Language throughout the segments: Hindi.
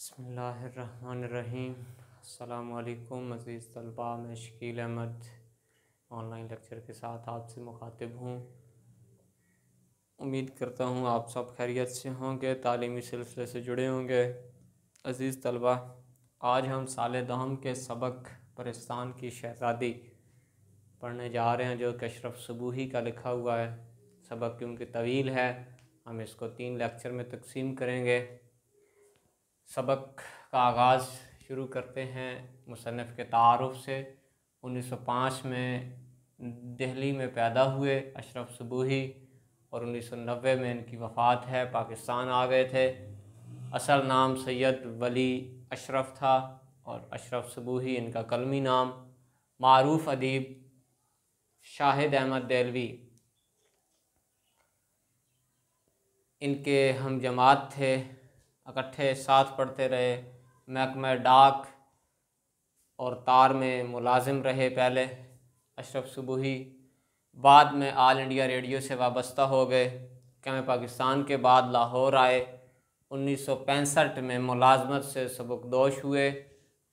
बिस्मिल्लाहिर्रहमानिर्रहीम। अस्सलामुअलैकुम अज़ीज़ तलबा, मैं शकील अहमद ऑनलाइन लेक्चर के साथ आपसे मुखातिब हूँ। उम्मीद करता हूँ आप सब खैरियत से होंगे, तालीमी सिलसिले से जुड़े होंगे। अज़ीज़ तलबा, आज हम साल दहम के सबक परिस्तान की शहज़ादी पढ़ने जा रहे हैं, जो कि अशरफ सुबूही का लिखा हुआ है। सबक क्योंकि तवील है, हम इसको 3 लेक्चर में तकसीम करेंगे। सबक का आगाज़ शुरू करते हैं मुसन्निफ़ के तारुफ़ से। 1905 में दिल्ली में पैदा हुए अशरफ सुबूही और 1990 में इनकी वफ़ात है। पाकिस्तान आ गए थे। असल नाम सैयद वली अशरफ था और अशरफ सुबूही इनका कलमी नाम। मारूफ़ अदीब शाहिद अहमद देलवी इनके हम जमात थे, इकट्ठे साथ पढ़ते रहे। महकमा डाक और तार में मुलाजिम रहे पहले अशरफ सुबूही। बाद में आल इंडिया रेडियो से वाबस्ता हो गए। क़याम पाकिस्तान के बाद लाहौर आए। 1965 में मुलाजमत से सबकदोश हुए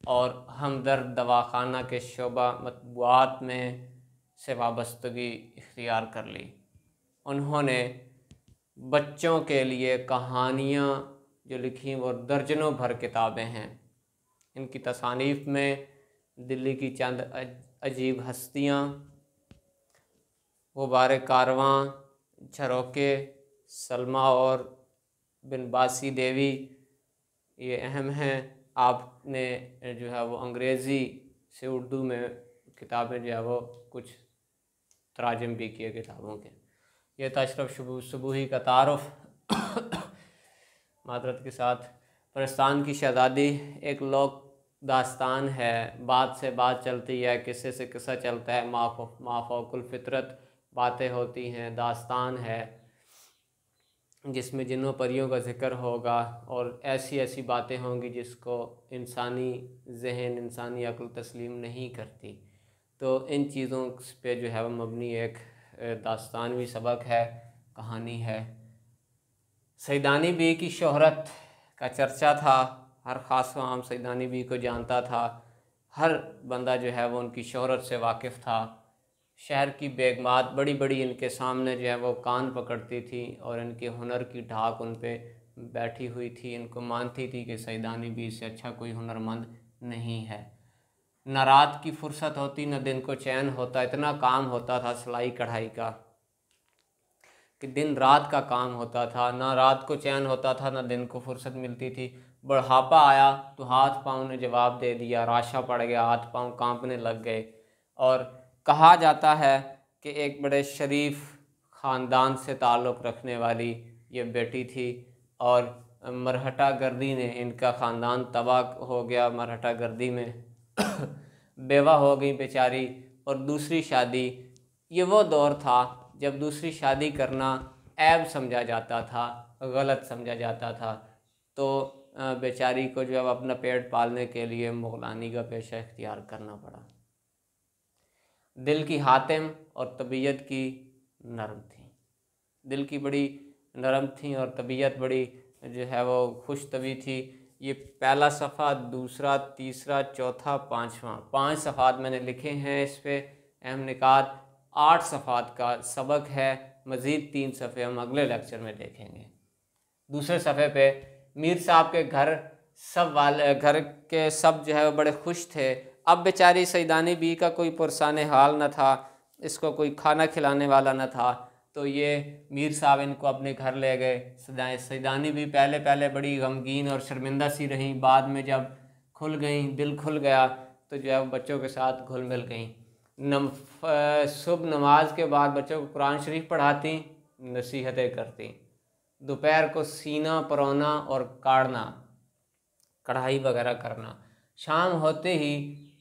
और हमदर्द दवाखाना के शोबा मतबूआत में से वाबस्तगी इख्तियार कर ली। उन्होंने बच्चों के लिए कहानियाँ जो लिखी वो दर्जनों भर किताबें हैं। इनकी तसानीफ़ में दिल्ली की चंद अजीब हस्तियाँ, मुबारक कारवां, झरोके, सलमा और बिन बासी देवी ये अहम हैं। आपने जो है वो अंग्रेज़ी से उर्दू में किताबें जो है वो कुछ तराजम भी किए किताबों के। यह था अशरफ सुबूही का तारुफ़। मादरत के साथ परिस्तान की शहज़ादी एक लोक दास्तान है। बात से बात चलती है, किस्से से किस्सा चलता है, माफ़ौकुल फ़ितरत बातें होती हैं। दास्तान है जिसमें जिन्नों परियों का ज़िक्र होगा और ऐसी ऐसी बातें होंगी जिसको इंसानी ज़हन, इंसानी अक्ल तस्लीम नहीं करती। तो इन चीज़ों पे जो है वो मबनी एक दास्तानवी सबक है, कहानी है। सैदानी बी की शोहरत का चर्चा था। हर ख़ास व आम सैदानी बी को जानता था। हर बंदा जो है वो उनकी शोहरत से वाकिफ़ था। शहर की बेगमात बड़ी बड़ी इनके सामने जो है वो कान पकड़ती थी और इनके हुनर की ढाक उन पे बैठी हुई थी। इनको मानती थी कि सैदानी बी से अच्छा कोई हुनरमंद नहीं है। न रात की फुर्सत होती, न दिन को चैन होता। इतना काम होता था सिलाई कढ़ाई का कि दिन रात का काम होता था। ना रात को चैन होता था, ना दिन को फुर्सत मिलती थी। बुढ़ापा आया तो हाथ पाँव ने जवाब दे दिया, राशा पड़ गया, हाथ पाँव कांपने लग गए। और कहा जाता है कि एक बड़े शरीफ ख़ानदान से ताल्लुक़ रखने वाली ये बेटी थी और मरहटा गर्दी ने इनका ख़ानदान तबाह हो गया। मरहटा गर्दी में बेवा हो गई बेचारी। और दूसरी शादी, ये वो दौर था जब दूसरी शादी करना ऐब समझा जाता था, गलत समझा जाता था। तो बेचारी को जो अब अपना पेट पालने के लिए मुग़लानी का पेशा इख्तियार करना पड़ा। दिल की हातिम और तबीयत की नरम थी। दिल की बड़ी नरम थी और तबीयत बड़ी जो है वो खुश तबी थी। ये पहला सफ़ा, दूसरा, तीसरा, चौथा, पाँचवा, 5 सफ़ात मैंने लिखे हैं। इस पे अहम निकात 8 सफ़ात का सबक है। मज़ीद 3 सफ़े हम अगले लेक्चर में देखेंगे। दूसरे सफ़े पे मीर साहब के घर घर के सब जो है वो बड़े खुश थे। अब बेचारी सैदानी बी का कोई पुरसाने हाल न था, इसको कोई खाना खिलाने वाला न था। तो ये मीर साहब इनको अपने घर ले गए। सैदानी भी पहले पहले बड़ी गमगीन और शर्मिंदा सी रहीं। बाद में जब खुल गई, दिल खुल गया, तो जो है वो बच्चों के साथ घुल मिल गई। सुबह नमाज के बाद बच्चों को कुरान शरीफ पढ़ाती, नसीहतें करती। दोपहर को सीना परौना और काढ़ना, कढ़ाई वगैरह करना। शाम होते ही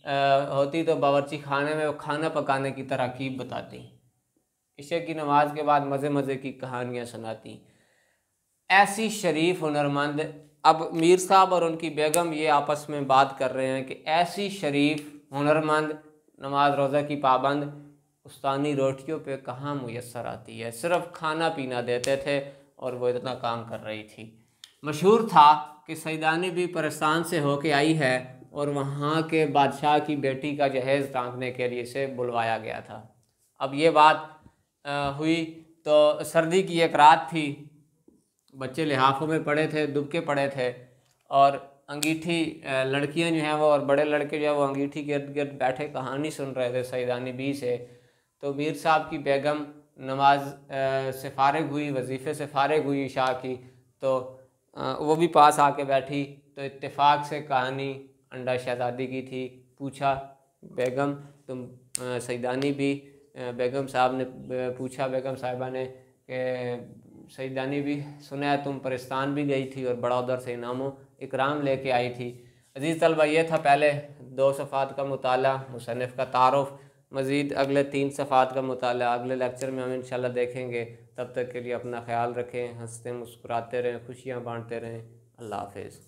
होती तो बावर्ची खाने में वो खाना पकाने की तरकीब बताती। इशा की नमाज के बाद मज़े मज़े की कहानियाँ सुनाती। ऐसी शरीफ हुनरमंद, अब मीर साहब और उनकी बेगम ये आपस में बात कर रहे हैं कि ऐसी शरीफ हुनरमंद, नमाज रोज़ा की पाबंद, उस्तानी रोटियों पे कहाँ मुयस्सर आती है। सिर्फ खाना पीना देते थे और वो इतना काम कर रही थी। मशहूर था कि सईदानी भी परस्तान से होके आई है और वहाँ के बादशाह की बेटी का जहेज़ टांकने के लिए इसे बुलवाया गया था। अब ये बात हुई तो सर्दी की एक रात थी, बच्चे लिहाफों में पड़े थे, दुबके पड़े थे और अंगीठी लड़कियां जो हैं वो और बड़े लड़के जो है वो अंगीठी के इर्द गिर्द बैठे कहानी सुन रहे थे सईदानी बी से। तो मीर साहब की बेगम नमाज से फारिग हुई, वजीफ़े से फारिग हुई इशा की, तो वो भी पास आके बैठी। तो इत्तेफाक से कहानी अंडा शहज़ादी की थी। पूछा बेगम तुम सईदानी भी, बेगम साहब ने पूछा बेगम साहिबा ने कि सईदानी भी सुना है तुम परिस्तान भी गई थी और बड़ा उधर से इनाम इकराम लेके आई थी। अजीज़ तलबा, ये था पहले 2 सफ़ात का मुताला, मुसन्निफ़ का तारुफ़। मज़ीद अगले 3 सफ़ात का मुताला अगले लेक्चर में हम इंशाल्लाह देखेंगे। तब तक के लिए अपना ख्याल रखें, हंसते मुस्कुराते रहें, खुशियाँ बांटते रहें। अल्लाह हाफ़िज़।